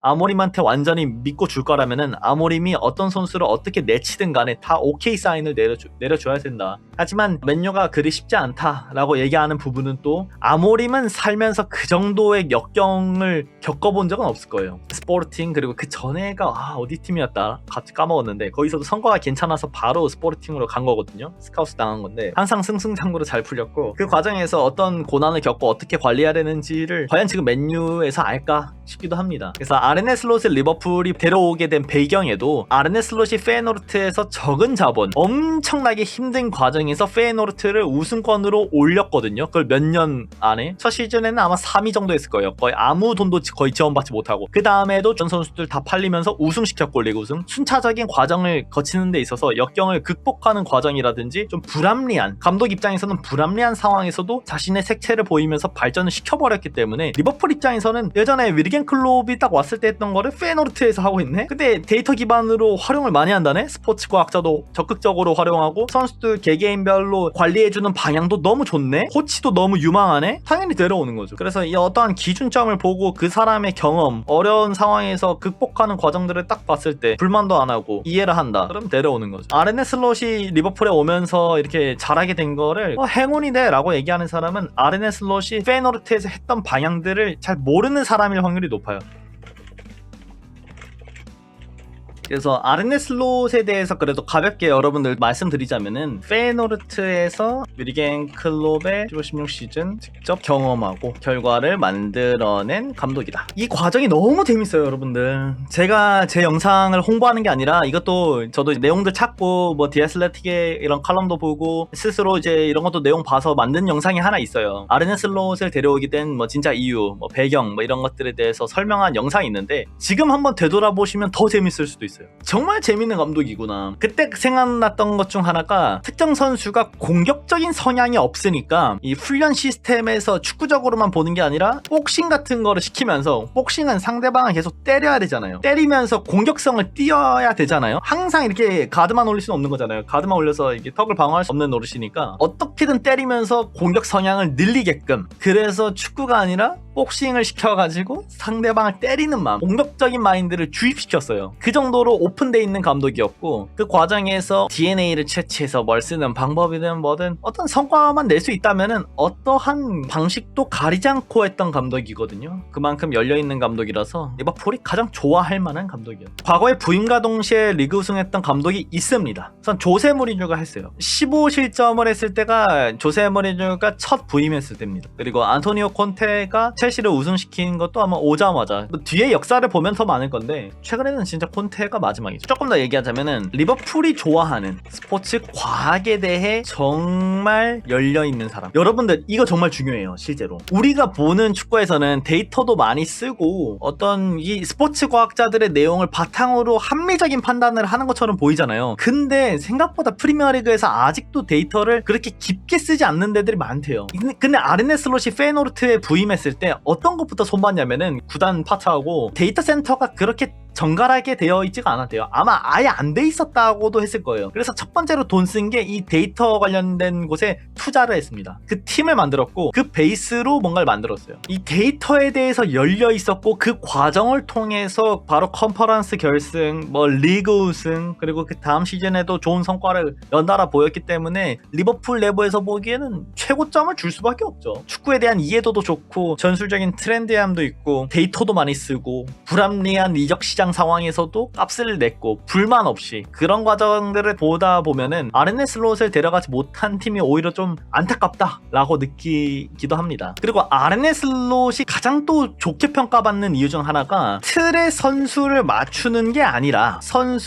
아모림한테 완전히 믿고 줄 거라면은 아모림이 어떤 선수를 어떻게 내치든 간에 다 오케이 사인을 내려줘야 된다. 하지만 맨유가 그리 쉽지 않다라고 얘기하는 부분은 또 아모림은 살면서 그 정도의 역경을 겪어본 적은 없을 거예요. 스포르팅 그리고 그 전에가 어디 팀이었다 갑자기 까먹었는데 거기서도 성과가 괜찮아서 바로 스포르팅으로 간 거거든요. 스카우트 당한 건데 항상 승승장구로 잘 풀렸고 그 과정에서 어떤 고난을 겪고 어떻게 관리해야 되는지를 과연 지금 맨유에서 알까 싶기도 합니다. 그래서 아르네 슬롯을 리버풀이 데려오게 된 배경에도 아르네 슬롯이 페이노르트에서 적은 자본 엄청나게 힘든 과정에서 페이노르트를 우승권으로 올렸거든요. 그걸 몇 년 안에 첫 시즌에는 아마 3위 정도 했을 거예요. 거의 아무 돈도 거의 지원받지 못하고 그 다음에도 전 선수들 다 팔리면서 우승시켰고 리그 우승 순차적인 과정을 거치는 데 있어서 역경을 극복하는 과정이라든지 좀 불합리한 감독 입장에서는 불합리한 상황에서도 자신의 색채를 보이면서 발전을 시켜버렸기 때문에 리버풀 입장에서는 예전에 위르겐 클롭이 딱 왔을 때 했던 거를 페이노르트에서 하고 있네? 근데 데이터 기반으로 활용을 많이 한다네? 스포츠 과학자도 적극적으로 활용하고 선수들 개개인별로 관리해주는 방향도 너무 좋네? 코치도 너무 유망하네? 당연히 데려오는 거죠. 그래서 이 어떠한 기준점을 보고 그 사람의 경험, 어려운 상황에서 극복하는 과정들을 딱 봤을 때 불만도 안 하고 이해를 한다. 그럼 데려오는 거죠. 아르네 슬롯이 리버풀에 오면서 이렇게 잘하게 된 거를 행운이네 라고 얘기하는 사람은 아르네 슬롯이 페이노르트에서 했던 방향들을 잘 모르는 사람일 확률이 높아요. 그래서 아르네 슬롯에 대해서 그래도 가볍게 여러분들 말씀드리자면은 페이노르트에서 위르겐 클롭의 15-16 시즌 직접 경험하고 결과를 만들어낸 감독이다. 이 과정이 너무 재밌어요 여러분들. 제가 제 영상을 홍보하는 게 아니라 이것도 저도 내용들 찾고 뭐 디애슬레틱의 이런 칼럼도 보고 스스로 이제 이런 것도 내용 봐서 만든 영상이 하나 있어요. 아르네 슬롯을 데려오게 된 뭐 진짜 이유, 뭐 배경 뭐 이런 것들에 대해서 설명한 영상이 있는데 지금 한번 되돌아보시면 더 재밌을 수도 있어요. 정말 재밌는 감독이구나. 그때 생각났던 것 중 하나가 특정 선수가 공격적인 성향이 없으니까 이 훈련 시스템에서 축구적으로만 보는 게 아니라 복싱 같은 거를 시키면서 복싱은 상대방을 계속 때려야 되잖아요. 때리면서 공격성을 띄어야 되잖아요. 항상 이렇게 가드만 올릴 수는 없는 거잖아요. 가드만 올려서 이게 턱을 방어할 수 없는 노릇이니까 어떻게든 때리면서 공격 성향을 늘리게끔 그래서 축구가 아니라 복싱을 시켜가지고 상대방을 때리는 마음, 공격적인 마인드를 주입시켰어요. 그 정도로 오픈되어 있는 감독이었고 그 과정에서 DNA를 채취해서 뭘 쓰는 방법이든 뭐든 어떤 성과만 낼 수 있다면은 어떠한 방식도 가리지 않고 했던 감독이거든요. 그만큼 열려있는 감독이라서 리버풀이 가장 좋아할 만한 감독이에요. 과거에 부임과 동시에 리그 우승했던 감독이 있습니다. 우선 조세 무리뉴가 했어요. 15실점을 했을 때가 조세 무리뉴가 첫 부임했을 때입니다. 그리고 안토니오 콘테가 첼시를 우승시킨 것도 아마 오자마자 뭐 뒤에 역사를 보면 더 많을 건데 최근에는 진짜 콘테가 마지막이죠. 조금 더 얘기하자면은 리버풀이 좋아하는 스포츠 과학에 대해 정말 열려있는 사람. 여러분들 이거 정말 중요해요. 실제로 우리가 보는 축구에서는 데이터도 많이 쓰고 어떤 이 스포츠 과학자들의 내용을 바탕으로 합리적인 판단을 하는 것처럼 보이잖아요. 근데 생각보다 프리미어리그에서 아직도 데이터를 그렇게 깊게 쓰지 않는 데들이 많대요. 근데 아르네 슬롯이 페이노르트에 부임했을 때 어떤 것부터 손봤냐면은 구단 파트하고 데이터 센터가 그렇게 정갈하게 되어 있지가 않았대요. 아마 아예 안 돼 있었다고도 했을 거예요. 그래서 첫 번째로 돈 쓴 게 이 데이터 관련된 곳에 투자를 했습니다. 그 팀을 만들었고 그 베이스로 뭔가를 만들었어요. 이 데이터에 대해서 열려 있었고 그 과정을 통해서 바로 컨퍼런스 결승, 뭐 리그 우승 그리고 그 다음 시즌에도 좋은 성과를 연달아 보였기 때문에 리버풀 내부에서 보기에는 최고점을 줄 수밖에 없죠. 축구에 대한 이해도도 좋고 전술적인 트렌디함도 있고 데이터도 많이 쓰고 불합리한 이적 시장 상황에서도 값을 냈고 불만 없이 그런 과정들을 보다 보면은 아르네 슬롯을 데려가지 못한 팀이 오히려 좀 안타깝다 라고 느끼기도 합니다. 그리고 아르네 슬롯이 가장 또 좋게 평가받는 이유 중 하나가 틀의 선수를 맞추는 게 아니라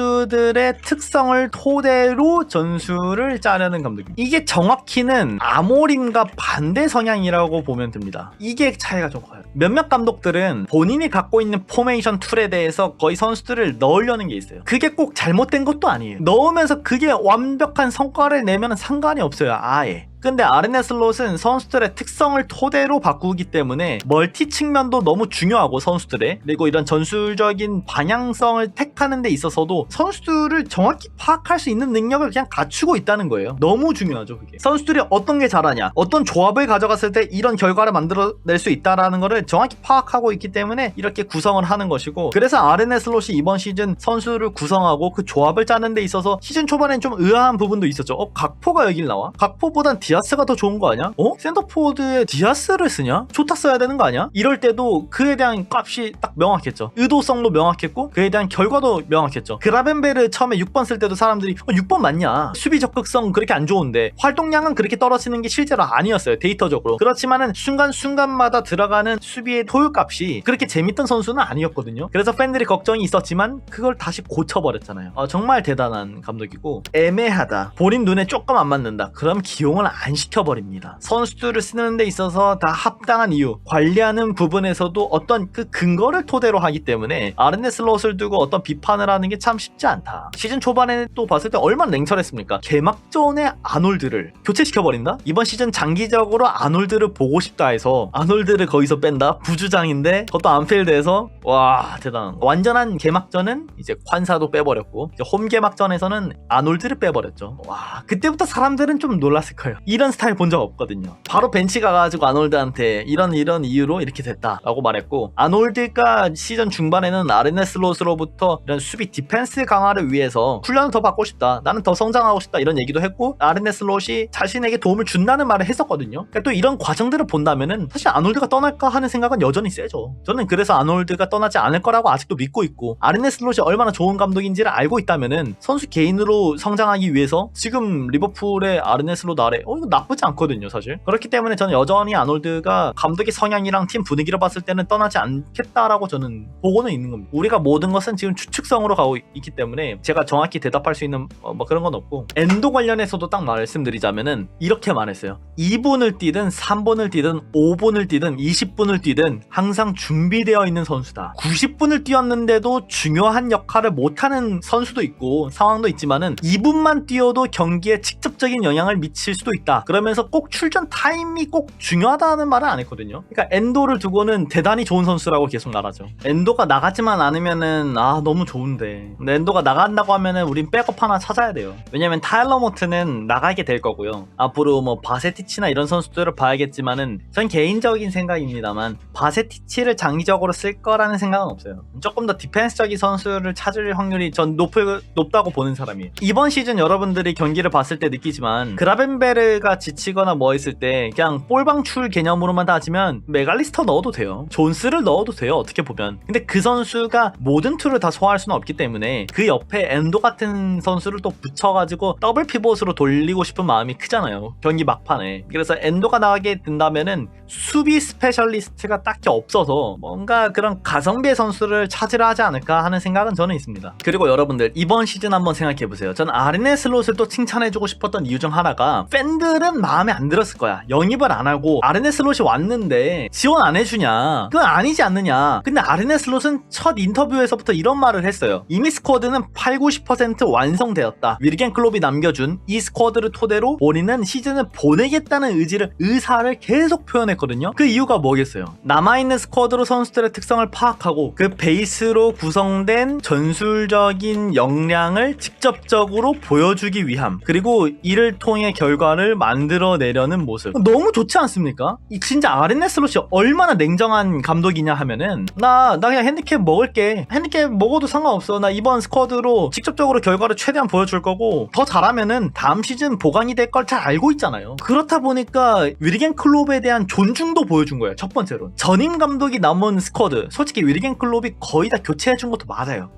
선수들의 특성을 토대로 전술을 짜려는 감독입니다. 이게 정확히는 아모림과 반대 성향이라고 보면 됩니다. 이게 차이가 좀 커요. 몇몇 감독들은 본인이 갖고 있는 포메이션 툴에 대해서 거의 선수들을 넣으려는 게 있어요. 그게 꼭 잘못된 것도 아니에요. 넣으면서 그게 완벽한 성과를 내면 상관이 없어요. 아예. 근데 아르네 슬롯은 선수들의 특성을 토대로 바꾸기 때문에 멀티 측면도 너무 중요하고 선수들의, 그리고 이런 전술적인 방향성을 택하는 데 있어서도 선수들을 정확히 파악할 수 있는 능력을 그냥 갖추고 있다는 거예요. 너무 중요하죠 그게. 선수들이 어떤 게 잘하냐, 어떤 조합을 가져갔을 때 이런 결과를 만들어낼 수 있다라는 거를 정확히 파악하고 있기 때문에 이렇게 구성을 하는 것이고, 그래서 아르네 슬롯이 이번 시즌 선수를 구성하고 그 조합을 짜는 데 있어서 시즌 초반엔 좀 의아한 부분도 있었죠. 각포가 여길 나와? 각포보단 디아스가 더 좋은 거 아니야? 센터포드에 디아스를 쓰냐? 조타 써야 되는 거 아니야? 이럴 때도 그에 대한 값이 딱 명확했죠. 의도성도 명확했고 그에 대한 결과도 명확했죠. 그라벤베르 처음에 6번 쓸 때도 사람들이 6번 맞냐? 수비 적극성 그렇게 안 좋은데 활동량은 그렇게 떨어지는 게 실제로 아니었어요. 데이터적으로. 그렇지만은 순간순간마다 들어가는 수비의 효율값이 그렇게 재밌던 선수는 아니었거든요. 그래서 팬들이 걱정이 있었지만 그걸 다시 고쳐버렸잖아요. 정말 대단한 감독이고, 애매하다, 본인 눈에 조금 안 맞는다, 그럼 기용을 안 시켜버립니다. 선수들을 쓰는 데 있어서 다 합당한 이유, 관리하는 부분에서도 어떤 그 근거를 토대로 하기 때문에 아르네 슬롯을 두고 어떤 비판을 하는 게 참 쉽지 않다. 시즌 초반에 또 봤을 때 얼마나 냉철했습니까? 개막전에 아놀드를 교체시켜버린다? 이번 시즌 장기적으로 아놀드를 보고 싶다 해서 아놀드를 거기서 뺀다? 부주장인데 그것도 안필드에서, 와 대단. 완전한 개막전은 이제 관사도 빼버렸고, 이제 홈 개막전에서는 아놀드를 빼버렸죠. 와, 그때부터 사람들은 좀 놀랐을 거예요. 이런 스타일 본 적 없거든요. 바로 벤치 가가지고 아놀드한테 이런 이유로 이렇게 됐다라고 말했고, 아놀드가 시즌 중반에는 아르네 슬롯으로부터 이런 수비 디펜스 강화를 위해서 훈련을 더 받고 싶다, 나는 더 성장하고 싶다, 이런 얘기도 했고, 아르네 슬롯이 자신에게 도움을 준다는 말을 했었거든요. 그러니까 또 이런 과정들을 본다면은 사실 아놀드가 떠날까 하는 생각은 여전히 세죠. 저는 그래서 아놀드가 떠나지 않을 거라고 아직도 믿고 있고, 아르네 슬롯이 얼마나 좋은 감독인지를 알고 있다면은 선수 개인으로 성장하기 위해서 지금 리버풀의 아르네 슬롯 아래 이거 나쁘지 않거든요 사실. 그렇기 때문에 저는 여전히 아놀드가 감독의 성향이랑 팀 분위기를 봤을 때는 떠나지 않겠다라고 저는 보고는 있는 겁니다. 우리가 모든 것은 지금 추측성으로 가고 있기 때문에 제가 정확히 대답할 수 있는 뭐 그런 건 없고, 엔도 관련해서도 딱 말씀드리자면은 이렇게 말했어요. 2분을 뛰든 3분을 뛰든 5분을 뛰든 20분을 뛰든 항상 준비되어 있는 선수다. 90분을 뛰었는데도 중요한 역할을 못하는 선수도 있고 상황도 있지만은 2분만 뛰어도 경기에 직접적인 영향을 미칠 수도 있다. 그러면서 꼭 출전 타임이 꼭 중요하다는 말은 안 했거든요. 그러니까 엔도를 두고는 대단히 좋은 선수라고 계속 말하죠. 엔도가 나가지만 않으면은 너무 좋은데, 근데 엔도가 나간다고 하면은 우린 백업 하나 찾아야 돼요. 왜냐면 타일러 모트는 나가게 될 거고요. 앞으로 뭐 바세티치나 이런 선수들을 봐야겠지만은 전 개인적인 생각입니다만 바세티치를 장기적으로 쓸 거라는 생각은 없어요. 조금 더 디펜스적인 선수를 찾을 확률이 전 높다고 보는 사람이에요. 이번 시즌 여러분들이 경기를 봤을 때 느끼지만 그라벤베르가 지치거나 뭐 했을 때 그냥 볼방출 개념으로만 따지면 메갈리스터 넣어도 돼요. 존스를 넣어도 돼요 어떻게 보면. 근데 그 선수가 모든 툴을 다 소화할 수는 없기 때문에 그 옆에 엔도 같은 선수를 또 붙여가지고 더블 피봇으로 돌리고 싶은 마음이 크잖아요 경기 막판에. 그래서 엔도가 나가게 된다면은 수비 스페셜리스트가 딱히 없어서 뭔가 그런 가성비의 선수를 찾으려 하지 않을까 하는 생각은 저는 있습니다. 그리고 여러분들 이번 시즌 한번 생각해보세요. 전 아르네 슬롯을 또 칭찬해주고 싶었던 이유 중 하나가, 팬들은 마음에 안 들었을 거야. 영입을 안 하고 아르네 슬롯이 왔는데 지원 안 해주냐, 그건 아니지 않느냐. 근데 아르네 슬롯은 첫 인터뷰에서부터 이런 말을 했어요. 이미 스쿼드는 80-90% 완성되었다. 위르겐 클롭이 남겨준 이 스쿼드를 토대로 본인은 시즌을 보내겠다는 의사를 계속 표현했거든요. 그 이유가 뭐겠어요? 남아있는 스쿼드로 선수들의 특성을 파악하고 그 베이스로 구성된 전술적인 역량을 직접적으로 보여주기 위함, 그리고 이를 통해 결과를 만들어내려는 모습. 너무 좋지 않습니까? 진짜 아르네 슬롯이 얼마나 냉정한 감독이냐 하면은 나 그냥 핸디캡 먹을게, 핸디캡 먹어도 상관없어, 나 이번 스쿼드로 직접적으로 결과를 최대한 보여줄 거고 더 잘하면은 다음 시즌 보강이 될 걸 잘 알고 있잖아요. 그렇다 보니까 위르겐 클롭에 대한 존중도 보여준 거예요. 첫 번째로 전임 감독이 남은 스쿼드, 솔직히 위르겐 클롭이 거의 다 교체해준 것도 맞아요.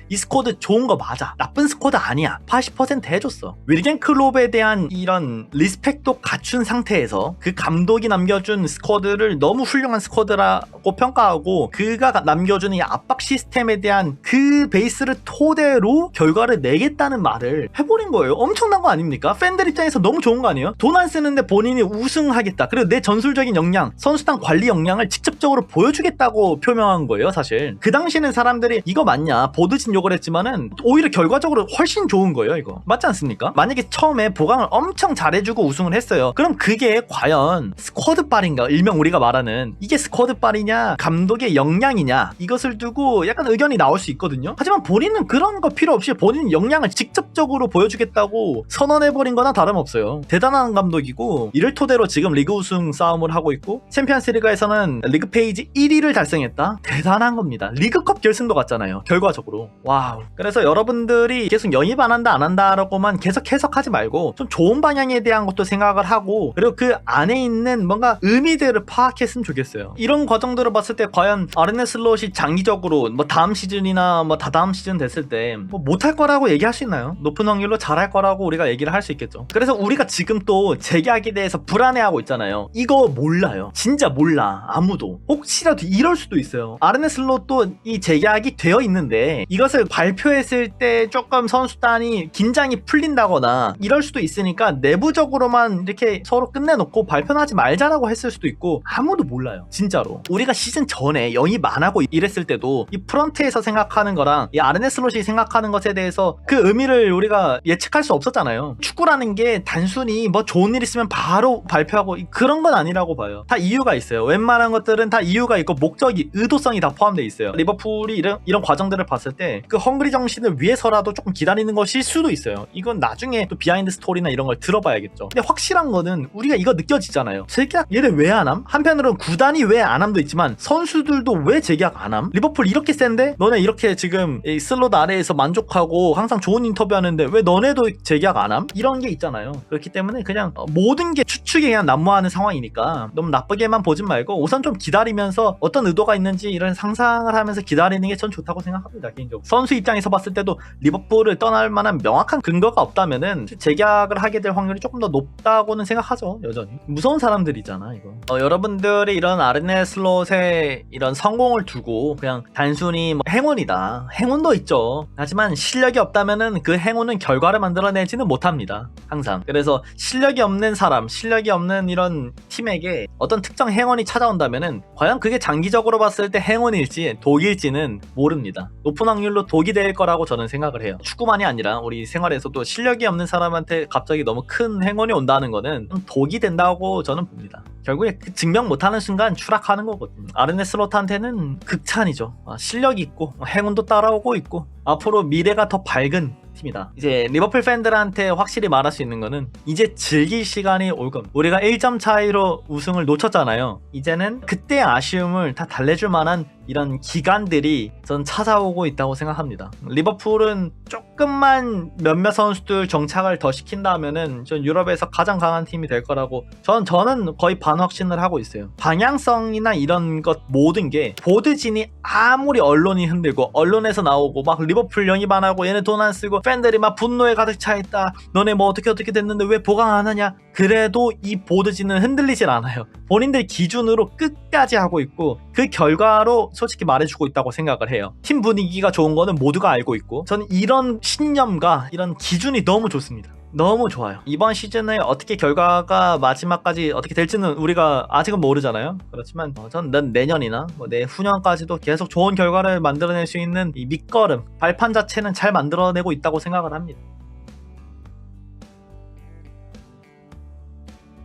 이 스쿼드 좋은 거 맞아, 나쁜 스쿼드 아니야, 80% 해줬어. 위르겐 클롭에 대한 이런 리스펙도 갖춘 상태에서 그 감독이 남겨준 스쿼드를 너무 훌륭한 스쿼드라고 평가하고 그가 남겨주는 이 압박 시스템에 대한 그 베이스를 토대로 결과를 내겠다는 말을 해버린 거예요. 엄청난 거 아닙니까? 팬들 입장에서 너무 좋은 거 아니에요? 돈 안 쓰는데 본인이 우승하겠다, 그리고 내 전술적인 역량, 선수단 관리 역량을 직접적으로 보여주겠다고 표명한 거예요. 사실 그 당시에는 사람들이 이거 맞냐 보드진 욕을 했지만은 오히려 결과적으로 훨씬 좋은 거예요. 이거 맞지 않습니까? 만약에 처음에 보강을 엄청 잘해주고 가지고 우승을 했어요. 그럼 그게 과연 스쿼드빨인가? 일명 우리가 말하는 이게 스쿼드빨이냐 감독의 역량이냐, 이것을 두고 약간 의견이 나올 수 있거든요. 하지만 본인은 그런 거 필요 없이 본인 역량을 직접적으로 보여주겠다고 선언해버린 거나 다름없어요. 대단한 감독이고, 이를 토대로 지금 리그 우승 싸움을 하고 있고, 챔피언스 리그에서는 리그 페이지 1위를 달성했다. 대단한 겁니다. 리그컵 결승도 갔잖아요, 결과적으로. 와우. 그래서 여러분들이 계속 영입 안 한다 안 한다라고만 계속 해석하지 말고 좀 좋은 방향에 대한 것도 생각을 하고, 그리고 그 안에 있는 뭔가 의미들을 파악했으면 좋겠어요. 이런 과정들을 봤을 때 과연 아르네 슬롯이 장기적으로 뭐 다음 시즌이나 뭐 다다음 시즌 됐을 때 뭐 못할 거라고 얘기할 수 있나요? 높은 확률로 잘할 거라고 우리가 얘기를 할 수 있겠죠. 그래서 우리가 지금 또 재계약에 대해서 불안해하고 있잖아요. 이거 몰라요. 진짜 몰라. 아무도. 혹시라도 이럴 수도 있어요. 아르네 슬롯도 이 재계약이 되어 있는데 이것을 발표했을 때 조금 선수단이 긴장이 풀린다거나 이럴 수도 있으니까 내부적으로만 이렇게 서로 끝내놓고 발표는 하지 말자라고 했을 수도 있고, 아무도 몰라요. 진짜로. 우리가 시즌 전에 영입 안 하고 이랬을 때도 이 프런트에서 생각하는 거랑 이 아르네 슬롯이 생각하는 것에 대해서 그 의미를 우리가 예측할 수 없었잖아요. 축구라는 게 단순히 뭐 좋은 일 있으면 바로 발표하고 그런 건 아니라고 봐요. 다 이유가 있어요. 웬만한 것들은 다 이유가 있고 목적이, 의도성이 다 포함되어 있어요. 리버풀이 이런 과정들을 봤을 때 그 헝그리 정신을 위해서라도 조금 기다리는 것일 수도 있어요. 이건 나중에 또 비하인드 스토리나 이런 걸 들어봐야겠죠. 근데 확실한 거는 우리가 이거 느껴지잖아요. 재계약 얘네 왜 안 함? 한편으로는 구단이 왜 안 함도 있지만 선수들도 왜 재계약 안 함? 리버풀 이렇게 센데 너네 이렇게 지금 이 슬롯 아래에서 만족하고 항상 좋은 인터뷰 하는데 왜 너네도 재계약 안 함? 이런 게 있잖아요. 그렇기 때문에 그냥 모든 게 추측에 그냥 난무하는 상황이니까 너무 나쁘게만 보진 말고 우선 좀 기다리면서 어떤 의도가 있는지 이런 상상을 하면서 기다리는 게 전 좋다고 생각합니다, 개인적으로. 선수 입장에서 봤을 때도 리버풀을 떠날 만한 명확한 근거가 없다면은 재계약을 하게 될 확률이 조금 더 높다고는 생각하죠. 여전히 무서운 사람들이잖아 이거. 여러분들이 이런 아르네 슬롯의 이런 성공을 두고 그냥 단순히 뭐 행운이다, 행운도 있죠. 하지만 실력이 없다면은 그 행운은 결과를 만들어내지는 못합니다, 항상. 그래서 실력이 없는 사람, 실력이 없는 이런 팀에게 어떤 특정 행운이 찾아온다면은 과연 그게 장기적으로 봤을 때 행운일지 독일지는 모릅니다. 높은 확률로 독이 될 거라고 저는 생각을 해요. 축구만이 아니라 우리 생활에서도 실력이 없는 사람한테 갑자기 너무 큰 행운이 온다는 거는 독이 된다고 저는 봅니다. 결국에 증명 못하는 순간 추락하는 거거든요. 아르네 슬롯한테는 극찬이죠. 실력이 있고 행운도 따라오고 있고 앞으로 미래가 더 밝은 팀이다. 이제 리버풀 팬들한테 확실히 말할 수 있는 거는 이제 즐길 시간이 올 겁니다. 우리가 1점 차이로 우승을 놓쳤잖아요. 이제는 그때의 아쉬움을 다 달래줄 만한 이런 기간들이 전 찾아오고 있다고 생각합니다. 리버풀은 조금만 몇몇 선수들 정착을 더 시킨다면은 전 유럽에서 가장 강한 팀이 될 거라고 저는 거의 반확신을 하고 있어요. 방향성이나 이런 것 모든 게 보드진이 아무리 언론이 흔들고 언론에서 나오고 막 리버풀 영입 안 하고 얘네 돈 안 쓰고 팬들이 막 분노에 가득 차 있다, 너네 뭐 어떻게 됐는데 왜 보강 안 하냐, 그래도 이 보드진은 흔들리질 않아요. 본인들 기준으로 끝까지 하고 있고 그 결과로 솔직히 말해주고 있다고 생각을 해요. 팀 분위기가 좋은 거는 모두가 알고 있고 저는 이런 신념과 이런 기준이 너무 좋습니다. 너무 좋아요. 이번 시즌에 어떻게 결과가 마지막까지 어떻게 될지는 우리가 아직은 모르잖아요. 그렇지만 전 내년이나 내후년까지도 계속 좋은 결과를 만들어낼 수 있는 이 밑거름, 발판 자체는 잘 만들어내고 있다고 생각을 합니다.